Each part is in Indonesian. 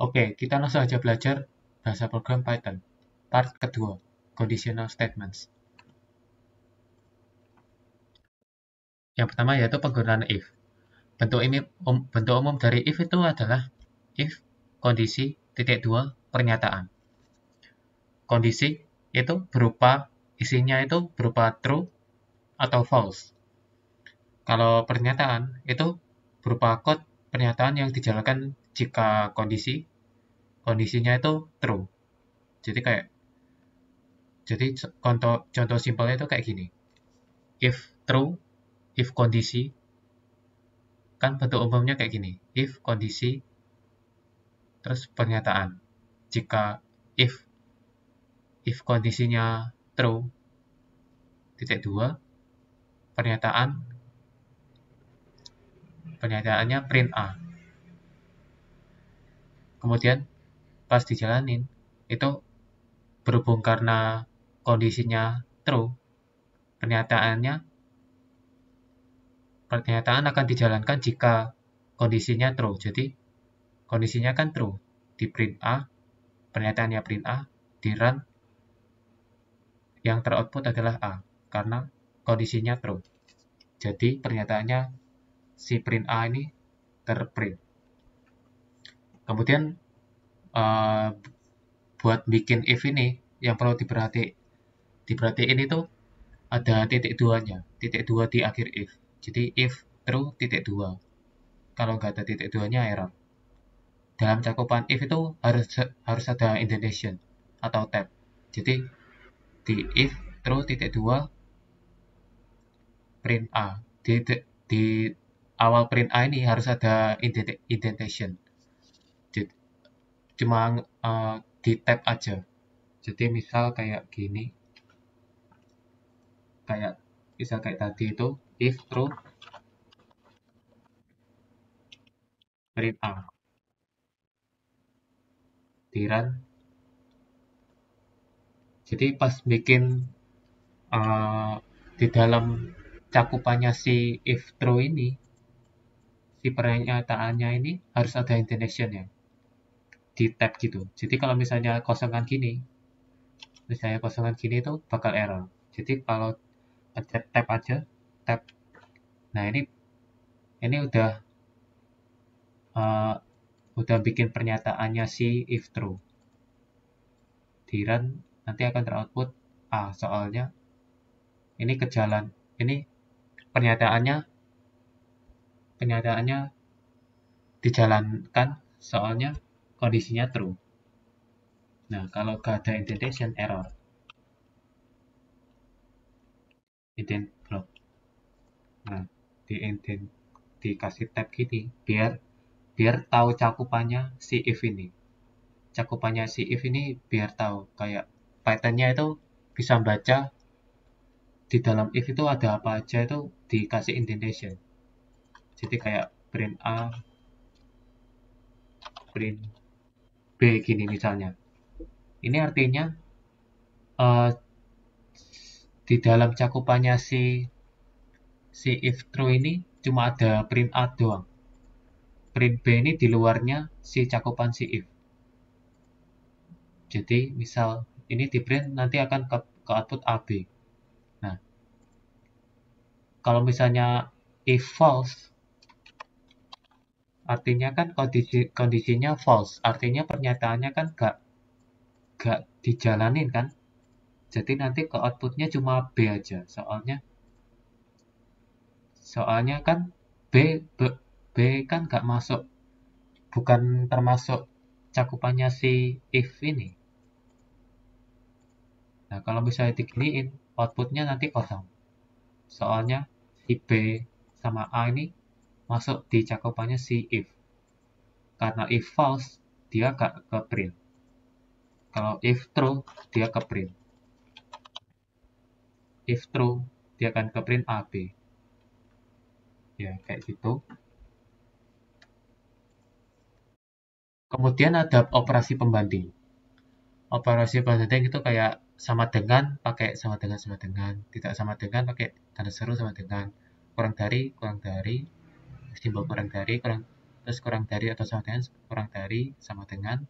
Oke, kita langsung aja belajar bahasa program Python. Part kedua, conditional statements. Yang pertama yaitu penggunaan if. Bentuk umum dari if itu adalah if kondisi titik dua pernyataan. Kondisi itu isinya itu berupa true atau false. Kalau pernyataan itu berupa kode pernyataan yang dijalankan jika kondisinya itu true. Jadi contoh simpelnya itu kayak gini. If true, if kondisi, kan bentuk umumnya kayak gini. If kondisi, terus pernyataan. Jika if kondisinya true, titik dua, pernyataannya print A. Kemudian pas dijalanin, itu berhubung karena kondisinya true, pernyataan akan dijalankan jika kondisinya true. Jadi kondisinya kan true, di print A, pernyataannya print A, di run, yang teroutput adalah A, karena kondisinya true. Jadi pernyataannya si print A ini terprint. Kemudian buat bikin if ini, yang perlu diperhatiin itu ada titik duanya, titik dua di akhir if. Jadi if true titik dua. Kalau nggak ada titik duanya error. Dalam cakupan if itu harus ada indentation atau tab. Jadi di if true titik dua print A. Di awal print A ini harus ada indentation. Jadi, cuma di tab aja. Jadi misal kayak gini. Kayak tadi itu if true print A. Di run. Jadi pas bikin di dalam cakupannya si if true ini, si pernyataannya ini harus ada indentation ya, di tab gitu. Jadi kalau misalnya kosongan gini itu bakal error. Jadi kalau ada tab aja, tab. Nah ini udah bikin pernyataannya si if true. Di run nanti akan teroutput A, soalnya ini ini pernyataannya dijalankan soalnya kondisinya true. Nah, kalau gak ada indentation error. Block. Nah, dikasih tab gini biar tahu cakupannya si if ini. Cakupannya si if ini biar tahu kayak Python-nya itu bisa baca di dalam if itu ada apa aja itu dikasih indentation. Jadi kayak print A, print B gini misalnya. Ini artinya di dalam cakupannya si if true ini cuma ada print A doang. Print B ini di luarnya si cakupan si if. Jadi misal ini di print nanti akan ke output AB. Nah, kalau misalnya if false, artinya kan kondisinya false. Artinya pernyataannya kan gak dijalanin kan. Jadi nanti ke outputnya cuma B aja. Soalnya kan B kan gak masuk, bukan termasuk cakupannya si if ini. Nah, kalau misalnya diginiin, outputnya nanti kosong. Soalnya si B sama A ini masuk di cakupannya si if. Karena if false, dia gak ke print. Kalau if true, dia ke print. If true, dia akan ke print AB. Ya, kayak gitu. Kemudian ada operasi pembanding. Operasi pembanding itu kayak sama dengan, pakai sama dengan, tidak sama dengan, pakai tanda seru sama dengan, kurang dari, simbol kurang dari, terus kurang dari atau sama dengan, kurang dari, sama dengan,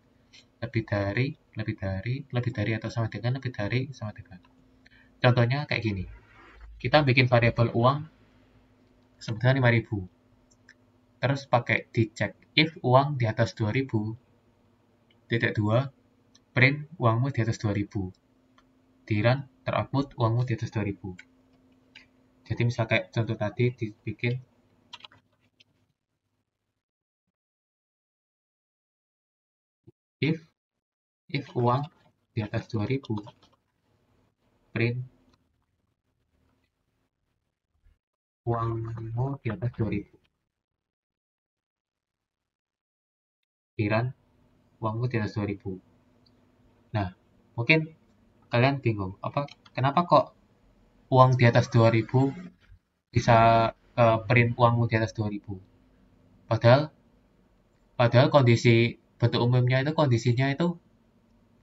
lebih dari, lebih dari, lebih dari atau sama dengan, lebih dari, sama dengan. Contohnya kayak gini. Kita bikin variabel uang sebesar 5.000. Terus pakai dicek if uang di atas 2.000, titik 2, print uangmu di atas 2.000. Di run, teroutput uangmu di atas 2.000. Jadi misal kayak contoh tadi dibikin if uang di atas 2.000, print uangmu di atas 2.000. Di run, uangmu di atas 2.000. Nah, mungkin kalian bingung, kenapa kok uang di atas 2.000 bisa print uangmu di atas 2.000? Padahal padahal kondisi bentuk umumnya itu kondisinya itu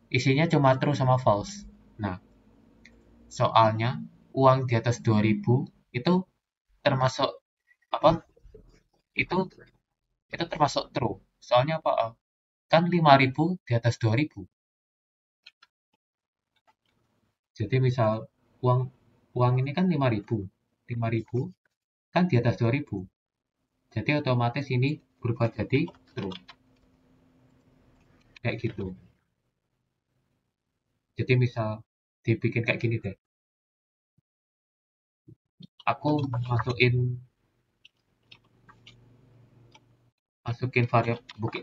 isinya cuma true sama false. Nah, soalnya uang di atas 2.000 itu termasuk apa? Itu termasuk true. Soalnya apa? Kan 5.000 di atas 2.000. Jadi misal uang uang ini kan 5.000. 5.000 kan di atas 2.000. Jadi otomatis ini berubah jadi true. Kayak gitu. Jadi misal dibikin kayak gini deh. Aku masukin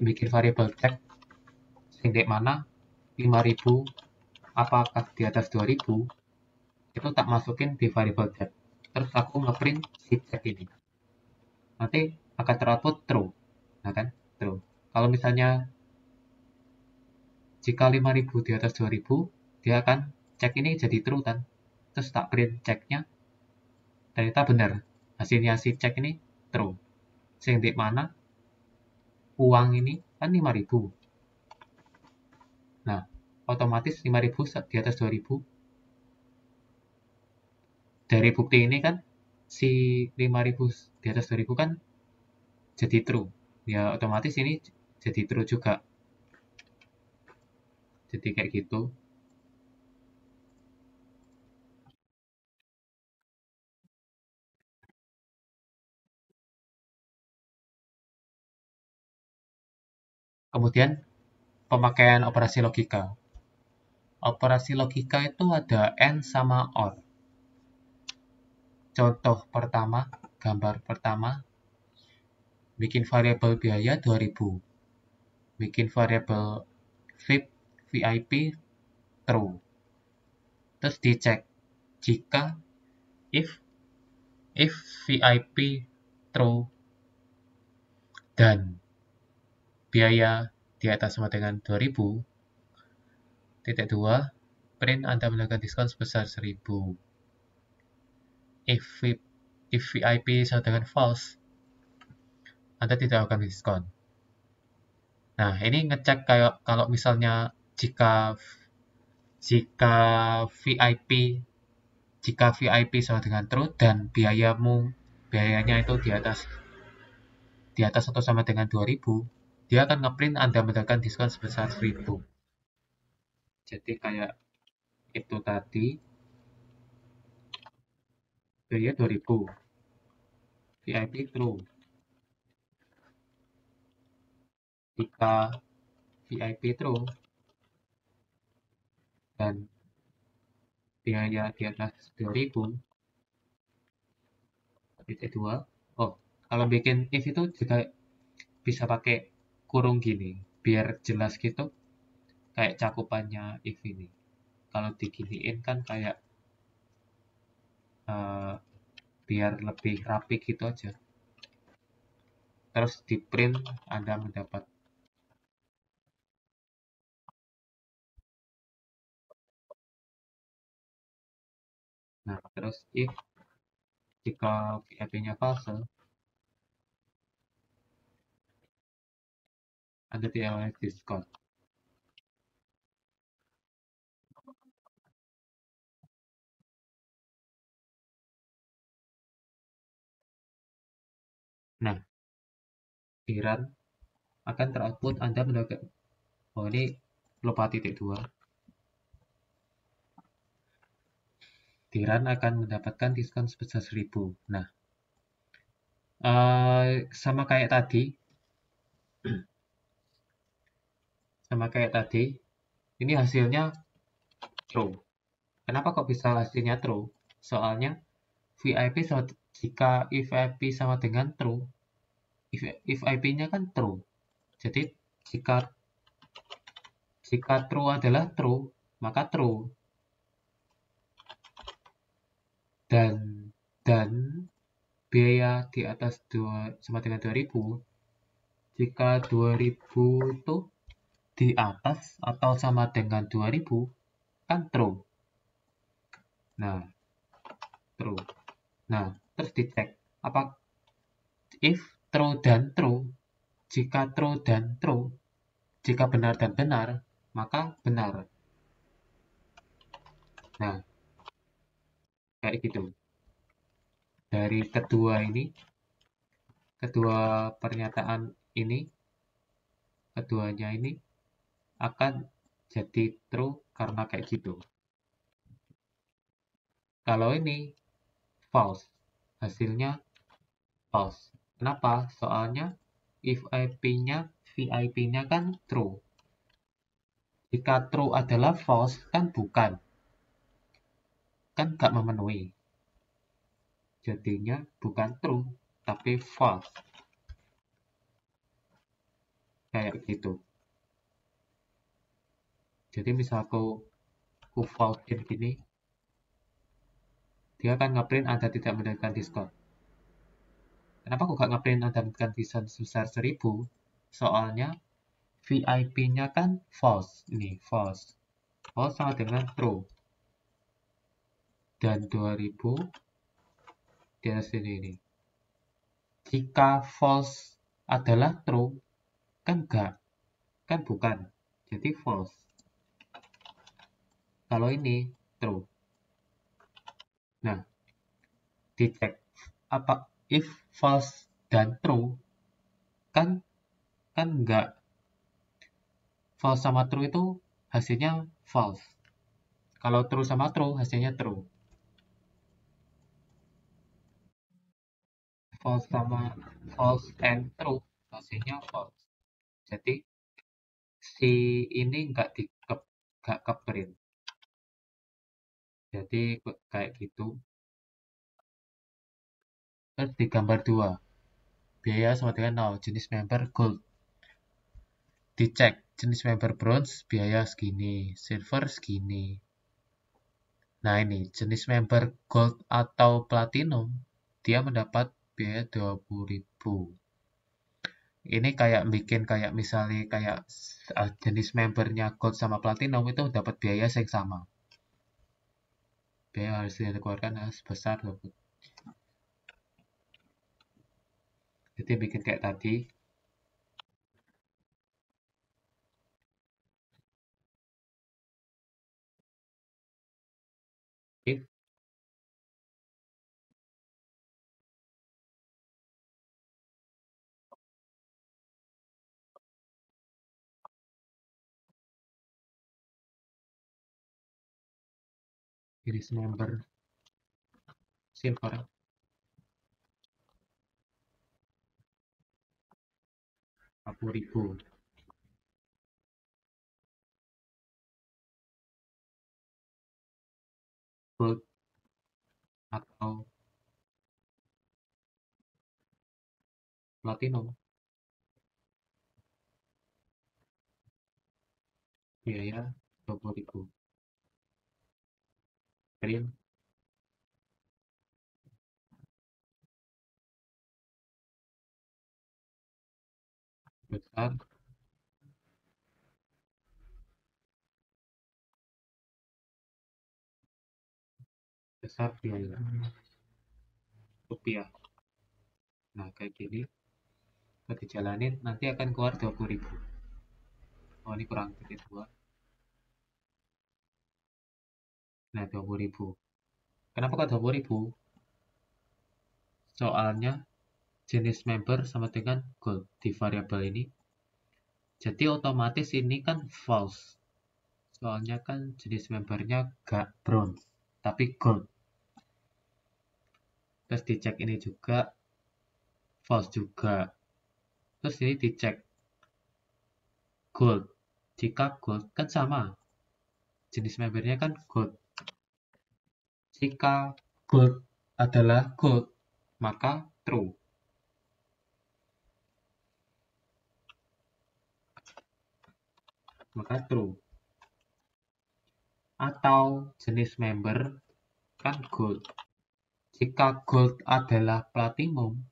bikin variabel cek sing dek mana 5.000 apakah di atas 2.000 itu tak masukin di variabel cek. Terus aku ngeprint si cek ini. Nanti akan teroutput true. Nah kan? True. Kalau misalnya jika 5.000 di atas 2.000, dia akan cek ini jadi true kan. Terus tak print ceknya, ternyata benar. Hasilnya si cek ini true. Sing di mana uang ini kan 5.000. Nah, otomatis 5.000 di atas 2.000. Dari bukti ini kan si 5.000 di atas 2.000 kan jadi true. Ya otomatis ini jadi true juga. Jadi kayak gitu. Kemudian pemakaian operasi logika. Operasi logika itu ada AND sama OR. Contoh pertama, gambar pertama, bikin variabel biaya 2.000. Bikin variabel VIP true. Terus dicek jika if VIP true dan biaya di atas sama dengan 2.000, titik 2, print Anda mendapatkan diskon sebesar 1.000. If VIP sama dengan false, Anda tidak akan diskon. Nah, ini ngecek kayak kalau misalnya jika jika VIP jika VIP sama dengan true dan biayanya itu di atas atau sama dengan 2.000, dia akan ngeprint Anda mendapatkan diskon sebesar 1.000. Jadi kayak itu tadi biaya 2.000, VIP true. Jika VIP true dan biaya di atas 2.000, titik 2. Oh, kalau bikin if itu juga bisa pakai kurung gini, biar jelas gitu, kayak cakupannya if ini. Kalau diginiin kan kayak eh, biar lebih rapi gitu aja. Terus di print Anda mendapat. Nah, terus if jika VIP-nya false, Anda tidak boleh diskon. Nah, di run akan teroutput Anda mendapatkan, oh ini lupa titik 2, di run akan mendapatkan diskon sebesar 1000. Nah, sama kayak tadi, ini hasilnya true. Kenapa kok bisa hasilnya true? Soalnya VIP sama, jika if IP sama dengan true, if IP-nya kan true. Jadi jika true adalah true, maka true. Dan dan biaya di atas 2 sama dengan 2000, jika 2000 itu di atas atau sama dengan 2000, kan true. Nah, true. Nah, terus dicek apa if true dan true. Jika true dan true, jika benar dan benar, maka benar. Nah, kayak gitu. Dari kedua pernyataan ini, keduanya ini akan jadi true karena kayak gitu. Kalau ini false, hasilnya false. Kenapa? Soalnya if VIP-nya kan true. Jika true adalah false, kan bukan. Kan nggak memenuhi. Jadinya bukan true, tapi false. Kayak gitu. Jadi misal aku false-in gini, dia akan ngeprint Anda tidak mendapatkan diskon. Kenapa aku nggak ngeprint Anda mendapatkan diskon sebesar 1000? Soalnya VIP-nya kan false. Ini false. False sama dengan true. Dan 2000 di atas ini. Jika false adalah true, kan enggak. Kan bukan. Jadi false. Kalau ini true. Nah, dicek apa if false dan true kan enggak. False sama true itu hasilnya false. Kalau true sama true hasilnya true. False and true hasilnya false. Jadi si ini nggak ke print. Jadi kayak gitu. Terus di gambar 2, biaya sama dengan 0, jenis member gold. Dicek, jenis member bronze biaya segini, silver segini. Nah ini, jenis member gold atau platinum, dia mendapat biaya 20.000. Ini kayak bikin kayak misalnya kayak jenis membernya gold sama platinum itu dapat biaya yang sama. Biaya harus dikeluarkan sebesar 20. Jadi bikin kayak tadi. If jenis member silver 50.000, gold atau platinum biaya 20.000. Print besar biaya rupiah. Nah kayak gini kalau dijalanin nanti akan keluar 20.000. Oh ini kurang titik 2. Nah 20.000. Kenapa kok 20.000? Soalnya jenis member sama dengan gold di variabel ini. Jadi otomatis ini kan false. Soalnya kan jenis membernya gak bronze, tapi gold. Terus dicek ini juga false juga. Terus ini dicek gold. Jika gold kan sama. Jenis membernya kan gold. Jika gold adalah gold, maka true. Maka true. Atau jenis member kan gold. Jika gold adalah platinum,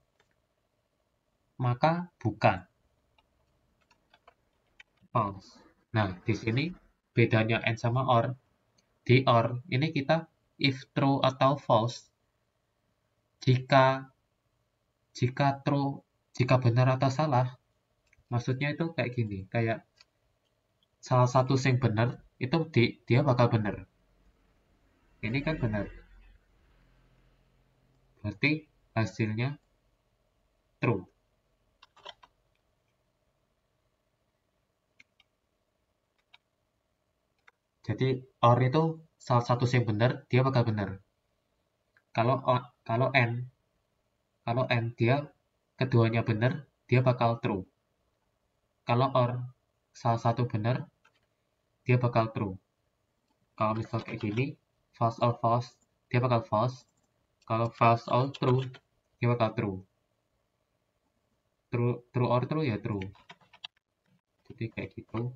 maka bukan. False. Nah, di sini bedanya AND sama OR. Di OR ini kita if true atau false. Jika true, jika benar atau salah, maksudnya itu kayak gini, kayak salah satu yang benar itu dia bakal benar. Ini kan benar. Berarti hasilnya true. Jadi OR itu salah satu yang benar, dia bakal benar. Kalau kalau N dia keduanya benar, dia bakal true. Kalau OR salah satu benar, dia bakal true. Kalau misal kayak gini, false or false, dia bakal false. Kalau false or true, dia bakal true. True or true ya true. Jadi kayak gitu.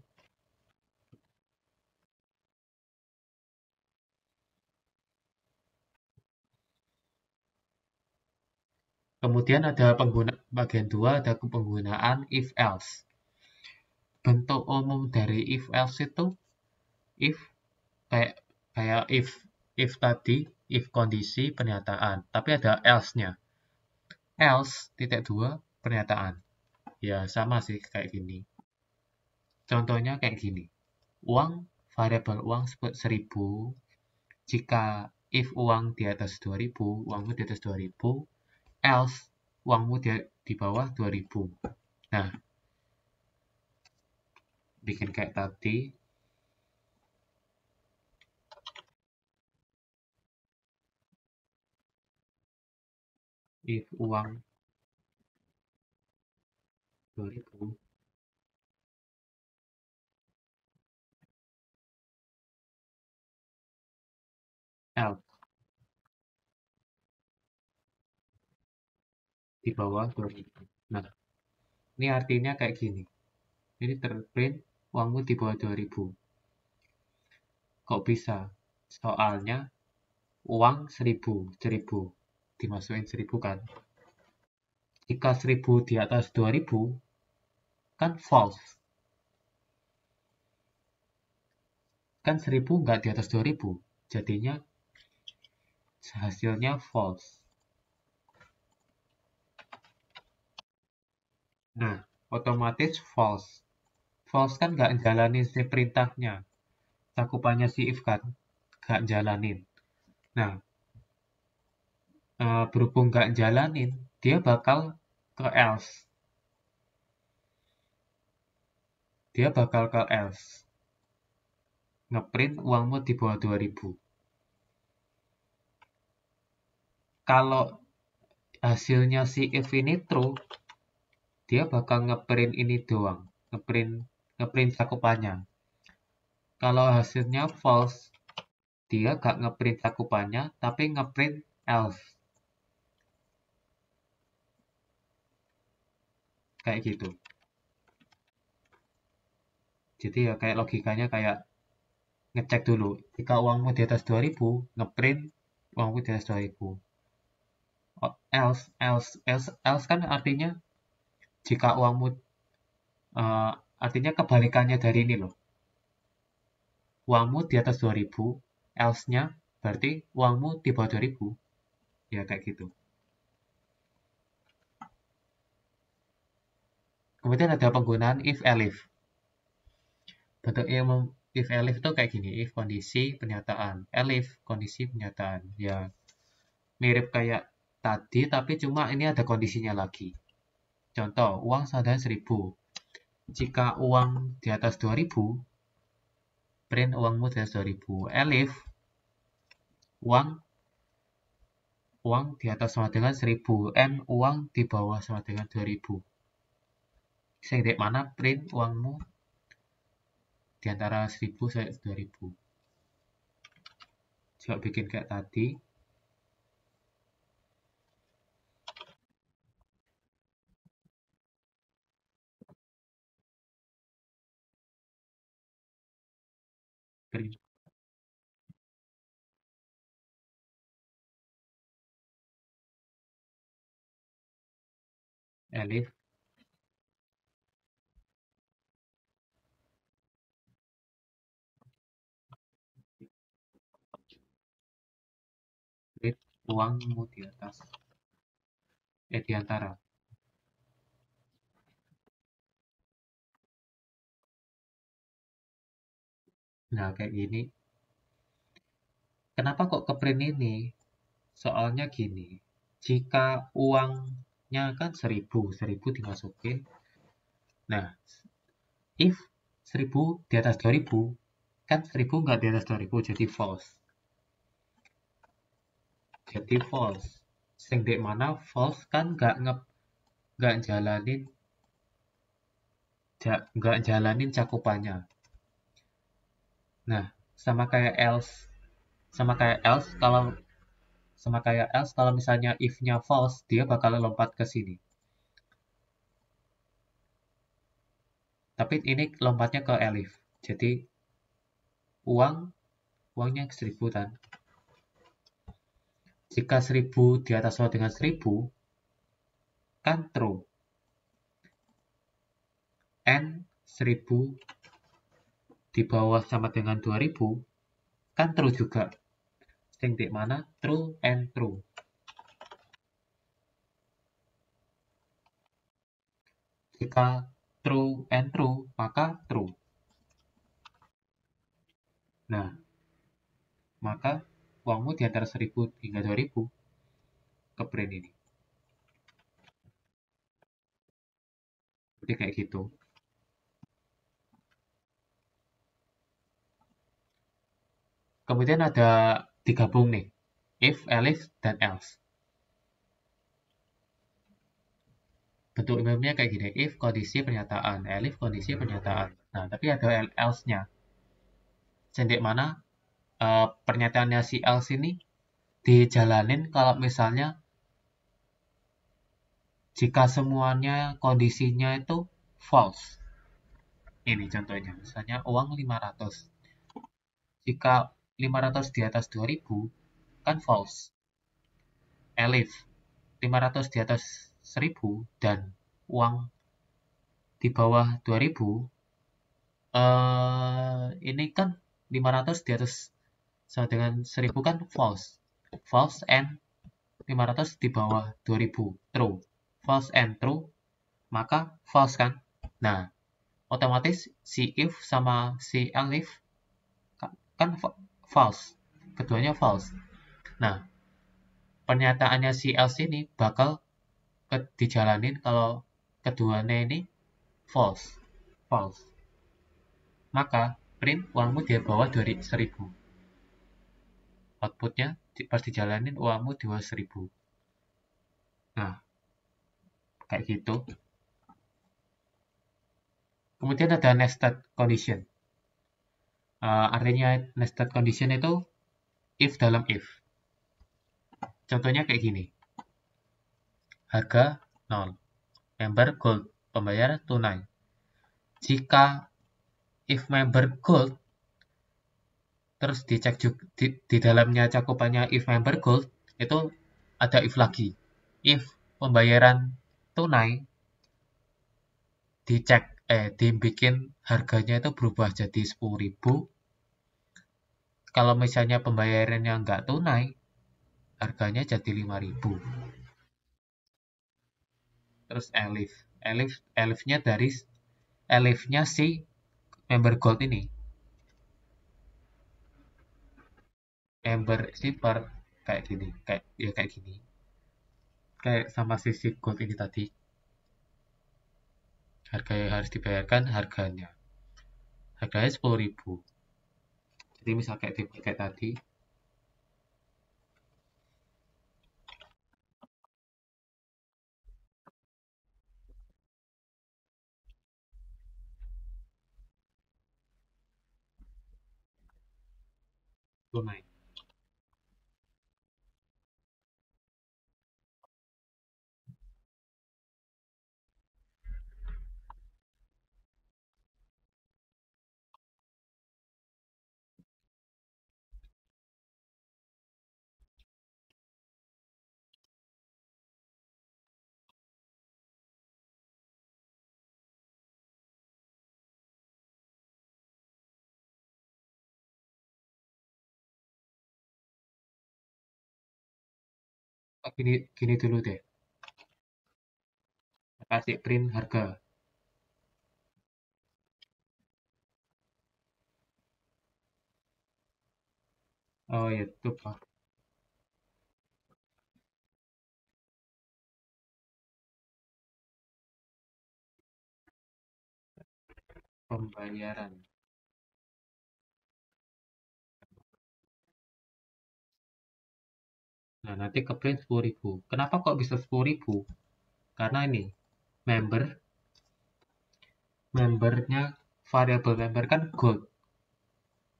Kemudian ada bagian 2 ada penggunaan if else. Bentuk umum dari if else itu if kayak if tadi, if kondisi pernyataan, tapi ada else-nya. Else titik 2 pernyataan. Ya sama sih kayak gini. Contohnya kayak gini. Uang, variabel uang 1000. Jika if uang di atas 2000, uangmu di atas 2000, else uangmu di bawah 2000. Nah, bikin kayak tadi. If uang 2000, else di bawah 2000. Nah, ini artinya kayak gini. Ini terprint uangmu di bawah 2000. Kok bisa? Soalnya uang 1000 dimasukin 1000 kan. Jika 1000 di atas 2000 kan false. Kan 1000 nggak di atas 2000. Jadinya hasilnya false. Nah, otomatis false. False kan nggak jalanin si perintahnya. Cakupannya si if kan nggak jalanin. Nah, berhubung nggak jalanin, dia bakal ke else. Dia bakal ke else. Ngeprint uangmu di bawah 2000. Kalau hasilnya si if ini true, dia bakal ngeprint ini doang. Ngeprint cakupannya. Kalau hasilnya false, dia gak ngeprint cakupannya, tapi ngeprint else. Kayak gitu. Jadi ya kayak logikanya kayak ngecek dulu. Jika uangmu di atas 2000, ngeprint uangmu di atas 2000. Else kan artinya jika uangmu artinya kebalikannya dari ini loh. Uangmu di atas 2000, else-nya berarti uangmu di bawah 2000. Ya kayak gitu. Kemudian ada penggunaan if elif. Bentuk if elif itu kayak gini, if kondisi pernyataan, elif kondisi pernyataan. Ya mirip kayak tadi, tapi cuma ini ada kondisinya lagi. Contoh, uang saldonya 1000. Jika uang di atas 2000, print uangmu di atas 2000. Elif, uang di atas sama dengan 1000. N, uang di bawah sama dengan 2000. Sing dek mana print uangmu di antara 1000 sampai 2000. Coba bikin kayak tadi. Print Elif, print uangmu di atas. Di antara. Nah, kayak gini. Kenapa kok ke print ini? Soalnya gini. Jika uangnya kan 1000, 1000 dimasukin. Nah, if 1000 di atas 2000, kan 1000 nggak di atas 2000, jadi false. Jadi false. Sing dek mana false kan nggak jalanin cakupannya. Nah, sama kayak else, kalau misalnya if-nya false, dia bakal lompat ke sini. Tapi ini lompatnya ke elif. Jadi uangnya 1000 kan. Jika 1000 di atas sama dengan 1000, kan true. N 1000 di bawah sama dengan 2000, kan true juga. Sing di mana? True and true. Jika true and true, maka true. Nah, maka uangmu di antara 1000 hingga 2000 ke print ini. Jadi kayak gitu. Kemudian ada digabung nih. If, elif, dan else. Bentuk umumnya kayak gini. If kondisi pernyataan, elif kondisi pernyataan. Nah, tapi ada else-nya. Cendek mana pernyataannya si else ini dijalanin kalau misalnya jika semuanya kondisinya itu false. Ini contohnya, misalnya uang 500. Jika 500 di atas 2000, kan false. Elif, 500 di atas 1000 dan uang di bawah 2000, ini kan 500 di atas sama dengan 1000 kan false. False and 500 di bawah 2000, true. False and true, maka false kan? Nah, otomatis si if sama si elif kan false. Keduanya false. Nah, pernyataannya si else ini bakal dijalanin kalau keduanya ini false. False. Maka print uangmu di bawah 1000. Outputnya pas dijalanin uangmu di bawah 1000. Nah, kayak gitu. Kemudian ada nested condition. Artinya nested condition itu if dalam if. Contohnya kayak gini. Harga 0. Member gold. Pembayar tunai. Jika if member gold, terus dicek juga di dalamnya cakupannya if member gold, itu ada if lagi. If pembayaran tunai, dibikin harganya itu berubah jadi 10.000. Kalau misalnya pembayarannya nggak tunai, harganya jadi 5.000. Terus elifnya si member gold ini. Member shipper kayak gini. kayak sama sisi gold ini tadi, harga yang harus dibayarkan harganya 10.000. Jadi misal kayak tadi tunai. Oh, gini dulu deh, kasih print harga. Oh ya, itu Pak. Pembayaran. Nah, nanti ke print 10.000. Kenapa kok bisa 10.000? Karena ini, member, membernya, variabel member kan gold.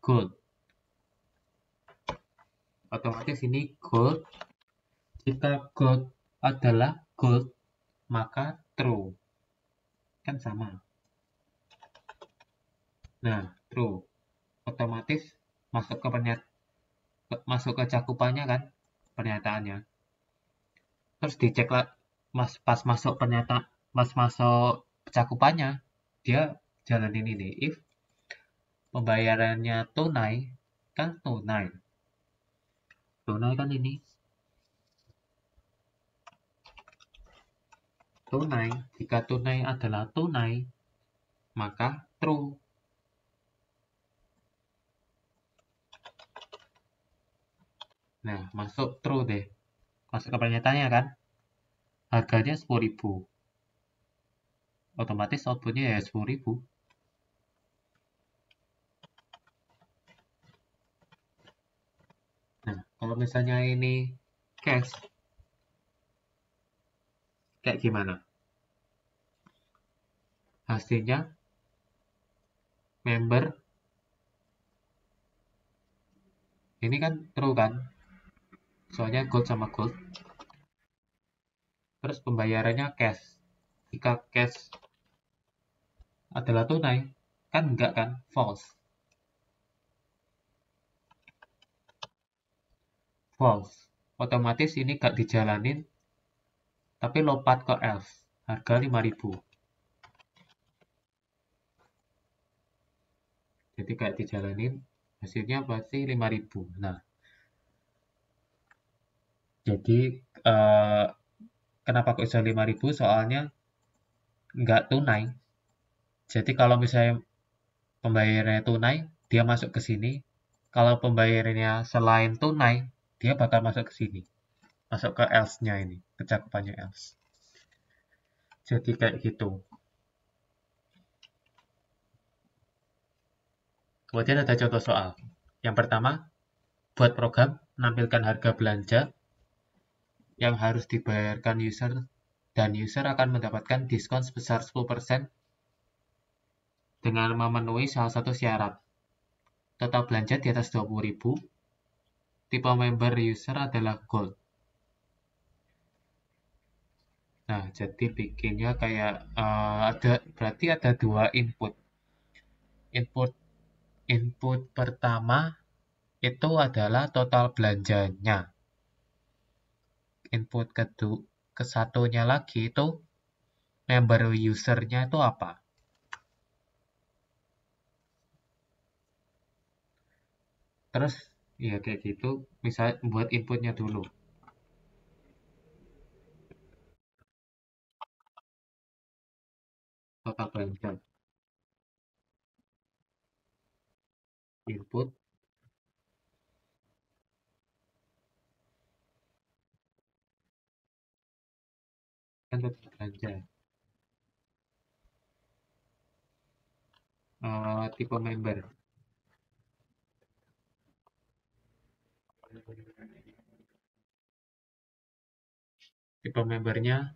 Gold. Otomatis ini gold. Jika gold adalah gold, maka true. Kan sama. Nah, true. Otomatis masuk ke masuk ke cakupannya kan pernyataannya. Terus dicek lah pas masuk pas masuk cakupannya dia jalanin ini. If pembayarannya tunai, kan tunai. Tunai kan ini. Tunai. Jika tunai adalah tunai, maka true. Nah, masuk true deh. Masuk ke pernyataannya kan. Harganya 10.000. Otomatis outputnya ya 10.000. Nah, kalau misalnya ini cash, kayak gimana? Hasilnya member, ini kan true kan? Soalnya gold sama gold. Terus pembayarannya cash. Jika cash adalah tunai, kan enggak kan? False. False. Otomatis ini gak dijalanin, tapi lompat ke else. Harga 5.000. Jadi kayak dijalanin, hasilnya pasti 5.000. Nah, jadi eh, kenapa kok bisa 5.000? Soalnya nggak tunai. Jadi kalau misalnya pembayarannya tunai, dia masuk ke sini. Kalau pembayarannya selain tunai, dia bakal masuk ke sini. Masuk ke else-nya ini, kecakupannya else. Jadi kayak gitu. Kemudian ada contoh soal. Yang pertama, buat program menampilkan harga belanja yang harus dibayarkan user dan user akan mendapatkan diskon sebesar 10% dengan memenuhi salah satu syarat. Total belanja di atas 20.000, tipe member user adalah gold. Nah, jadi bikinnya kayak berarti ada dua input. Input input pertama itu adalah total belanjanya. Input kesatunya lagi itu member usernya itu apa? Terus ya kayak gitu, misalnya buat inputnya dulu. Total belanja. Input kan total belanja. Tipe member. Tipe membernya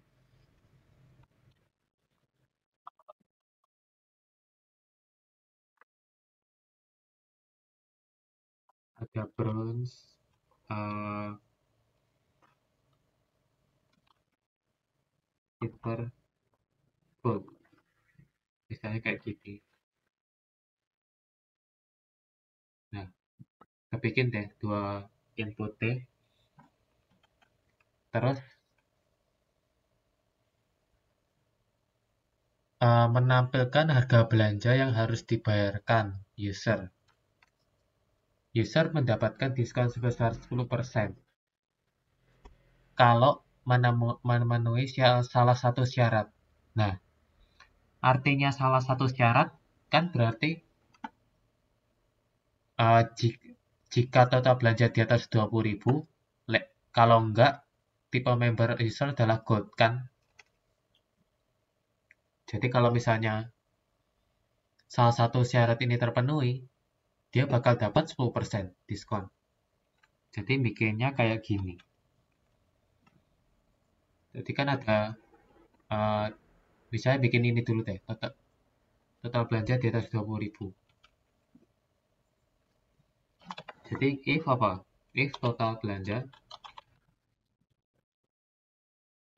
ada bronze, silver, gold. Misalnya kayak gini. Nah, kita bikin deh dua input deh. Terus menampilkan harga belanja yang harus dibayarkan user. User mendapatkan diskon sebesar 10% kalau memenuhi salah satu syarat. Nah, artinya salah satu syarat kan berarti jika total belanja di atas 20.000, kalau enggak, tipe member user adalah gold kan. Jadi kalau misalnya salah satu syarat ini terpenuhi, dia bakal dapat 10% diskon. Jadi bikinnya kayak gini. Jadi kan ada, misalnya bikin ini dulu deh, total belanja di atas 20.000. Jadi if apa? If total belanja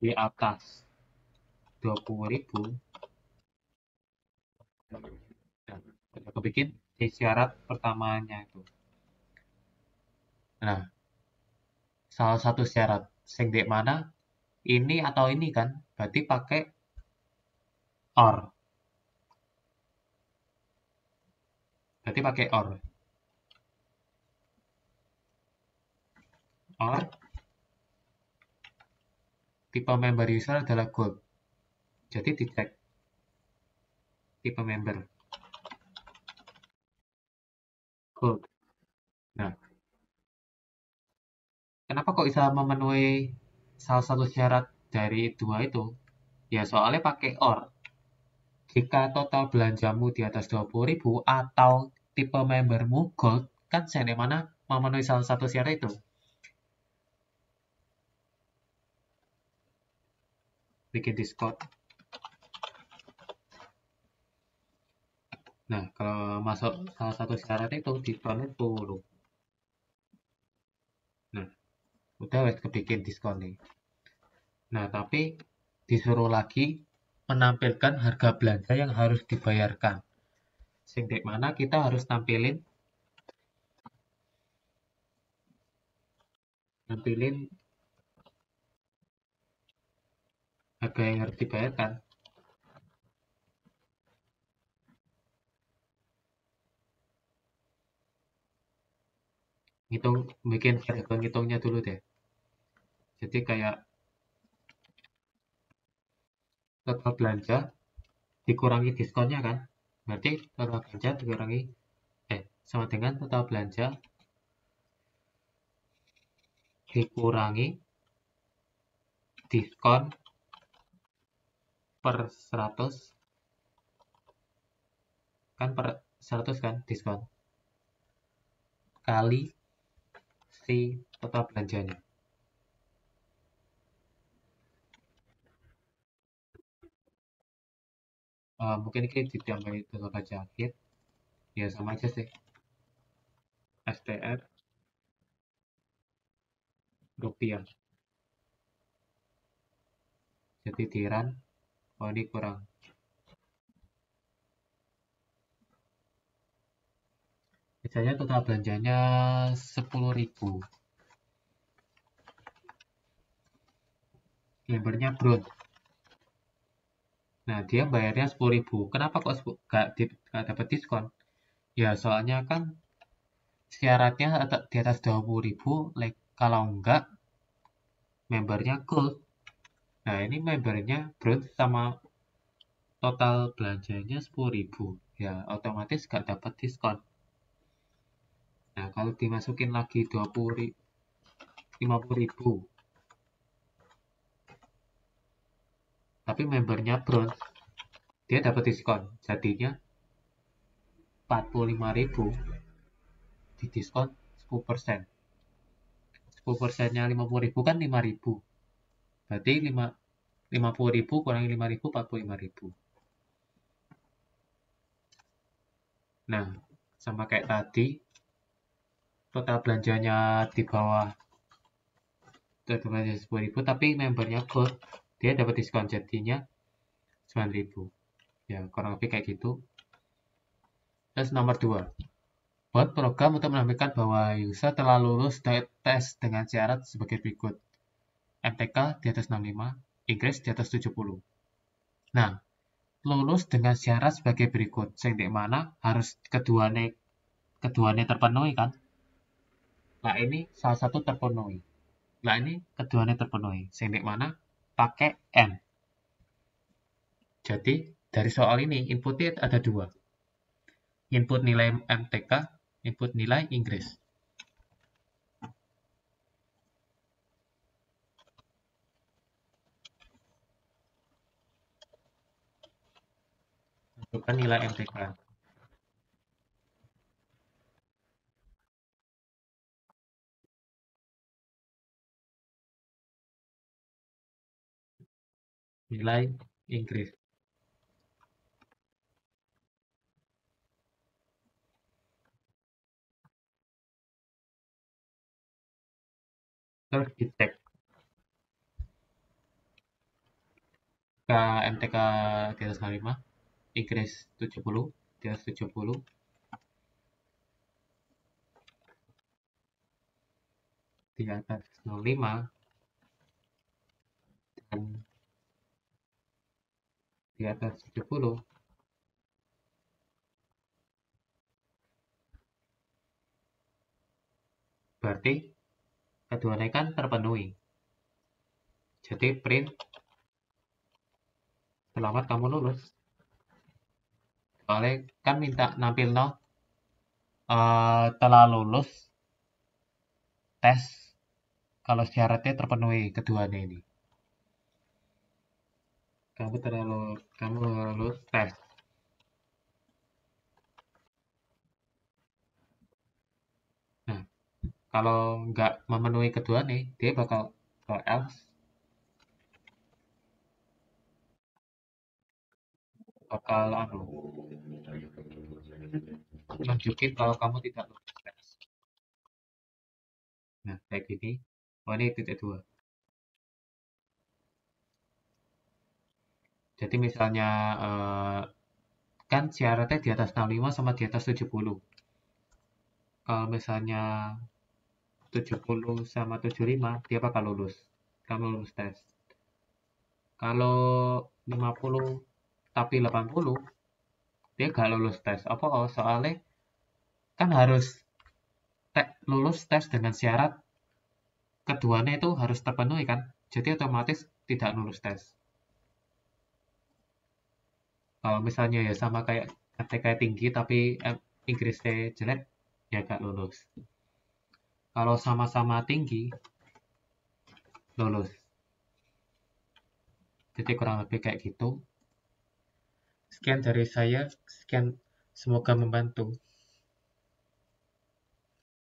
di atas 20.000, aku bikin di syarat pertamanya itu. Nah, salah satu syarat sing di mana ini atau ini kan, berarti pakai OR. Berarti pakai OR. OR tipe member user adalah gold. Jadi dicek tipe member gold. Nah, kenapa kok bisa memenuhi salah satu syarat dari dua itu? Ya soalnya pakai OR. Jika total belanjamu di atas 20.000 atau tipe membermu gold, kan yang mana memenuhi salah satu syarat itu. Bikin Discord. Nah, kalau masuk salah satu syarat itu diskonnya 10. Nah, udah wes kebikin diskon nih. Nah, tapi disuruh lagi menampilkan harga belanja yang harus dibayarkan. Sing di mana kita harus nampilin harga yang harus dibayarkan. Bikin variabel ngitungnya dulu deh. Jadi kayak total belanja dikurangi diskonnya kan. Berarti total belanja dikurangi sama dengan total belanja dikurangi diskon per 100 kan, per 100 kan diskon kali si total belanjanya. Mungkin ini ditambahin total belanja akhir. Ya sama aja sih. STR rupiah. Jadi di run, oh ini kurang. Misalnya total belanjanya 10.000. Membernya bronze. Nah, dia bayarnya 10.000. Kenapa kok nggak dapat diskon? Ya, soalnya kan syaratnya di atas 20.000, kalau enggak, membernya gold. Nah, ini membernya bronze sama total belanjanya 10.000. Ya, otomatis nggak dapat diskon. Nah, kalau dimasukin lagi 50.000, tapi membernya bronze, dia dapat diskon. Jadinya 45.000 didiskon 10%. 10%-nya 50.000 kan 5.000. Berarti 50.000 kurangi 5.000, 45.000. Nah, sama kayak tadi, total belanjanya di bawah total belanja 10.000, tapi membernya gold, dia dapat diskon jadinya 9.000. Ya, kurang lebih kayak gitu. Terus nomor 2, buat program untuk menambahkan bahwa user telah lulus tes dengan syarat sebagai berikut. MTK di atas 65, Inggris di atas 70. Nah, lulus dengan syarat sebagai berikut. Sing di mana harus keduanya terpenuhi kan? Nah, ini salah satu terpenuhi. Nah, ini keduanya terpenuhi. Sing di mana pakai N. Jadi, dari soal ini inputnya ada dua. Input nilai MTK, input nilai Inggris. Masukkan nilai MTK. Nilai Inggris. Terus dicek ke MTK di atas 65, Inggris 70, di atas 70, di atas 05, dan di atas 70, berarti keduanya kan terpenuhi. Jadi print, selamat kamu lulus. Soalnya kan minta nampil telah lulus tes kalau syaratnya terpenuhi keduanya ini. Kamu lulus tes. Nah, kalau nggak memenuhi kedua nih, dia bakal ke else, bakal nunjukin kalau kamu tidak lulus tes. Nah, kayak gini. Oh, ini titik dua. Jadi misalnya kan syaratnya di atas 65 sama di atas 70. Kalau misalnya 70 sama 75, dia bakal lulus. Kamu lulus tes. Kalau 50 tapi 80, dia gak lulus tes. Apa? Oh, soalnya kan harus lulus tes dengan syarat keduanya itu harus terpenuhi kan. Jadi otomatis tidak lulus tes. Kalau misalnya ya sama kayak MTK tinggi tapi Inggrisnya jelek, ya gak lulus. Kalau sama-sama tinggi, lulus. Jadi kurang lebih kayak gitu. Sekian dari saya, semoga membantu.